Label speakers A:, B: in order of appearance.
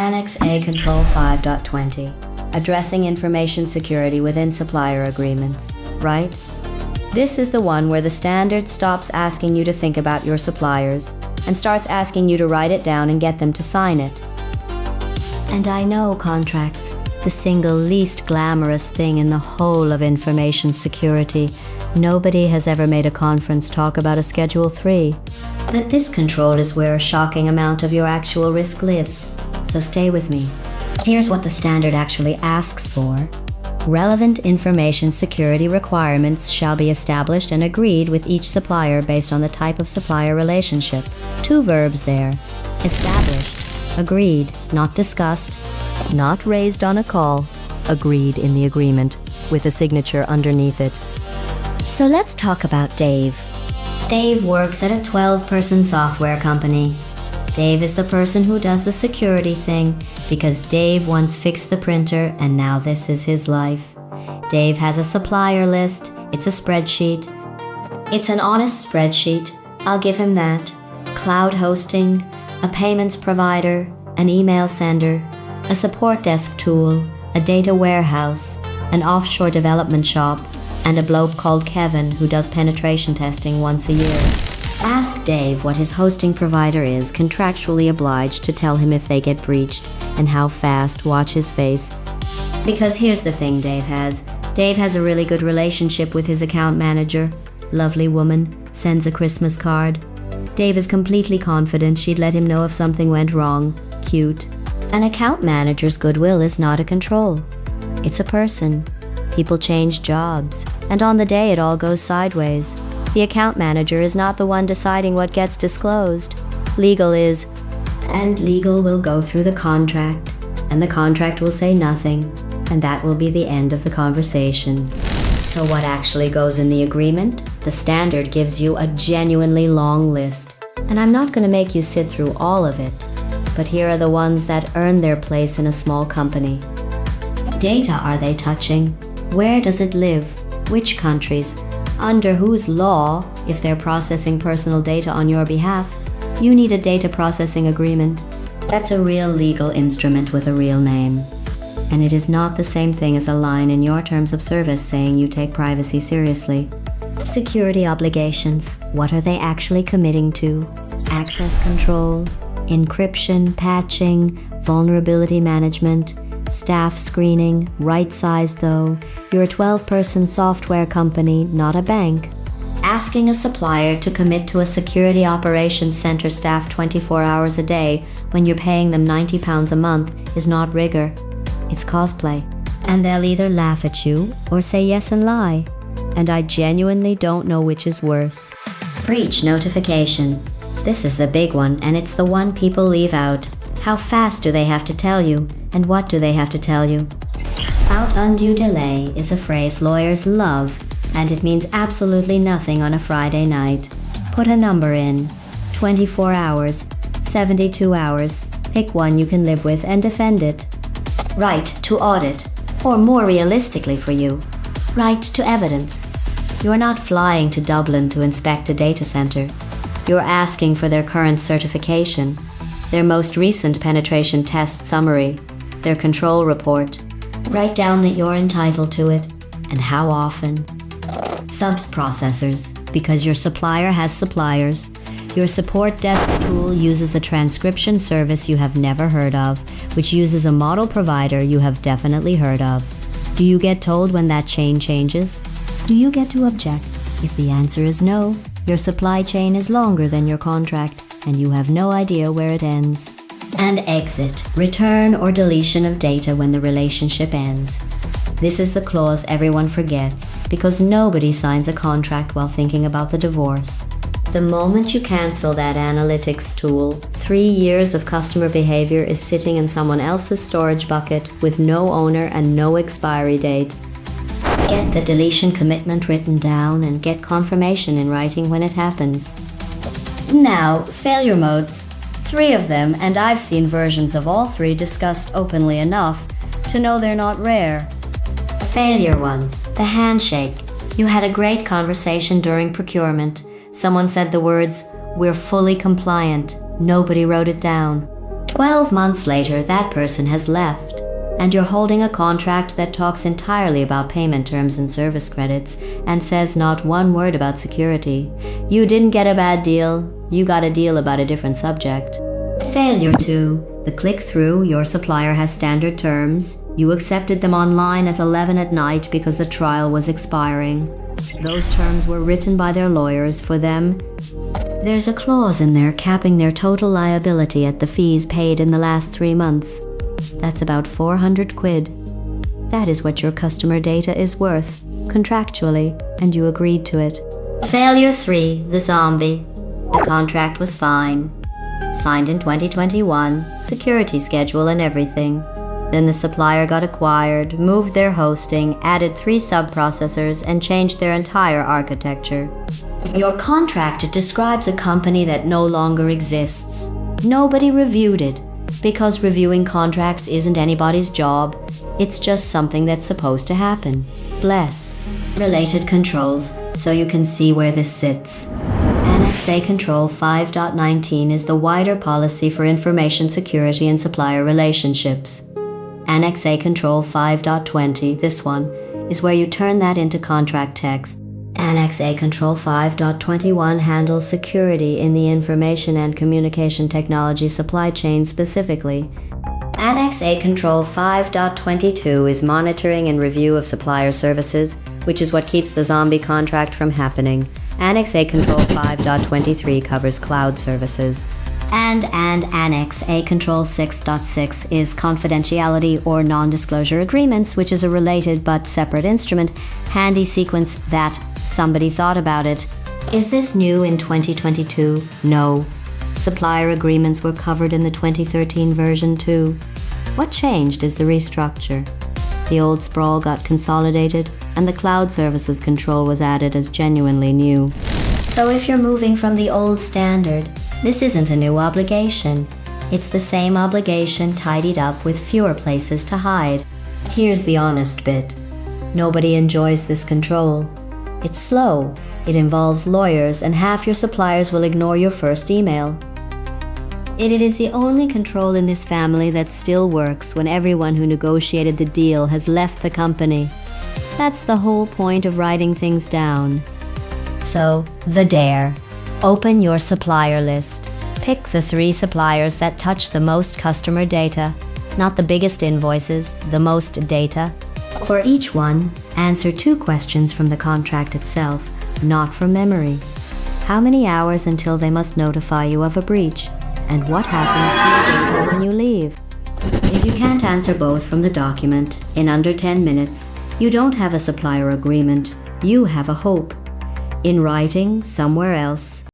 A: Annex A Control 5.20, addressing information security within supplier agreements, right? This is the one where the standard stops asking you to think about your suppliers and starts asking you to write it down and get them to sign it. And I know contracts, the single least glamorous thing in the whole of information security. Nobody has ever made a conference talk about a Schedule 3. But this control is where a shocking amount of your actual risk lives. So stay with me. Here's what the standard actually asks for. Relevant information security requirements shall be established and agreed with each supplier based on the type of supplier relationship. Two verbs there. Established, agreed, not discussed, not raised on a call, agreed in the agreement, with a signature underneath it. So let's talk about Dave. Dave works at a 12-person software company. Dave is the person who does the security thing because Dave once fixed the printer and now this is his life. Dave has a supplier list. It's a spreadsheet. It's an honest spreadsheet. I'll give him that. Cloud hosting, a payments provider, an email sender, a support desk tool, a data warehouse, an offshore development shop, and a bloke called Kevin who does penetration testing once a year. Ask Dave what his hosting provider is contractually obliged to tell him if they get breached, and how fast. Watch his face. Because here's the thing Dave has. Dave has a really good relationship with his account manager. Lovely woman, sends a Christmas card. Dave is completely confident she'd let him know if something went wrong. Cute. An account manager's goodwill is not a control. It's a person. People change jobs, and on the day it all goes sideways. The account manager is not the one deciding what gets disclosed. Legal is, and legal will go through the contract, and the contract will say nothing, and that will be the end of the conversation. So what actually goes in the agreement? The standard gives you a genuinely long list, and I'm not going to make you sit through all of it, but here are the ones that earn their place in a small company. Data are they touching? Where does it live? Which countries? Under whose law, if they're processing personal data on your behalf? You need a data processing agreement. That's a real legal instrument with a real name. And it is not the same thing as a line in your terms of service saying you take privacy seriously. Security obligations. What are they actually committing to? Access control, encryption, patching, vulnerability management, staff screening, right size though. You're a 12-person software company, not a bank. Asking a supplier to commit to a security operations center staff 24 hours a day when you're paying them £90 a month is not rigor. It's cosplay. And they'll either laugh at you or say yes and lie. And I genuinely don't know which is worse. Breach notification. This is the big one, and it's the one people leave out. How fast do they have to tell you? And what do they have to tell you? Out undue delay is a phrase lawyers love, and it means absolutely nothing on a Friday night. Put a number in. 24 hours, 72 hours. Pick one you can live with and defend it. Right to audit, or more realistically for you, right to evidence. You're not flying to Dublin to inspect a data center. You're asking for their current certification, their most recent penetration test summary, their control report. Write down that you're entitled to it, and how often. Subs processors, because your supplier has suppliers. Your support desk tool uses a transcription service you have never heard of, which uses a model provider you have definitely heard of. Do you get told when that chain changes? Do you get to object? If the answer is no, your supply chain is longer than your contract, and you have no idea where it ends. And exit, return or deletion of data when the relationship ends. This is the clause everyone forgets, because nobody signs a contract while thinking about the divorce. The moment you cancel that analytics tool, 3 years of customer behavior is sitting in someone else's storage bucket with no owner and no expiry date. Get the deletion commitment written down and get confirmation in writing when it happens. Now, failure modes. 3 of them, and I've seen versions of all 3 discussed openly enough to know they're not rare. Failure 1. The handshake. You had a great conversation during procurement. Someone said the words, "We're fully compliant." Nobody wrote it down. 12 months later, that person has left, and you're holding a contract that talks entirely about payment terms and service credits and says not one word about security. You didn't get a bad deal, you got a deal about a different subject. Failure 2. The click-through, your supplier has standard terms. You accepted them online at 11 at night because the trial was expiring. Those terms were written by their lawyers for them. There's a clause in there capping their total liability at the fees paid in the last 3 months. That's about 400 quid. That is what your customer data is worth, contractually, and you agreed to it. Failure 3. The zombie. The contract was fine. Signed in 2021, security schedule and everything. Then the supplier got acquired, moved their hosting, added 3 sub-processors, and changed their entire architecture. Your contract describes a company that no longer exists. Nobody reviewed it, because reviewing contracts isn't anybody's job. It's just something that's supposed to happen. Bless. Related controls, so you can see where this sits. Annex A Control 5.19 is the wider policy for information security and supplier relationships. Annex A Control 5.20, this one, is where you turn that into contract text. Annex A Control 5.21 handles security in the information and communication technology supply chain specifically. Annex A Control 5.22 is monitoring and review of supplier services, which is what keeps the zombie contract from happening. Annex A Control 5.23 covers cloud services. And Annex A Control 6.6 is confidentiality or non-disclosure agreements, which is a related but separate instrument. Handy sequence that somebody thought about it. Is this new in 2022? No. Supplier agreements were covered in the 2013 version too. What changed is the restructure. The old sprawl got consolidated, and the cloud services control was added as genuinely new. So if you're moving from the old standard, this isn't a new obligation. It's the same obligation tidied up with fewer places to hide. Here's the honest bit. Nobody enjoys this control. It's slow, it involves lawyers, and half your suppliers will ignore your first email. It is the only control in this family that still works when everyone who negotiated the deal has left the company. That's the whole point of writing things down. So, the dare. Open your supplier list. Pick the 3 suppliers that touch the most customer data, not the biggest invoices, the most data. For each one, answer 2 questions from the contract itself, not from memory. How many hours until they must notify you of a breach? And what happens to your data when you leave? If you can't answer both from the document in under 10 minutes, you don't have a supplier agreement, you have a hope. In writing, somewhere else,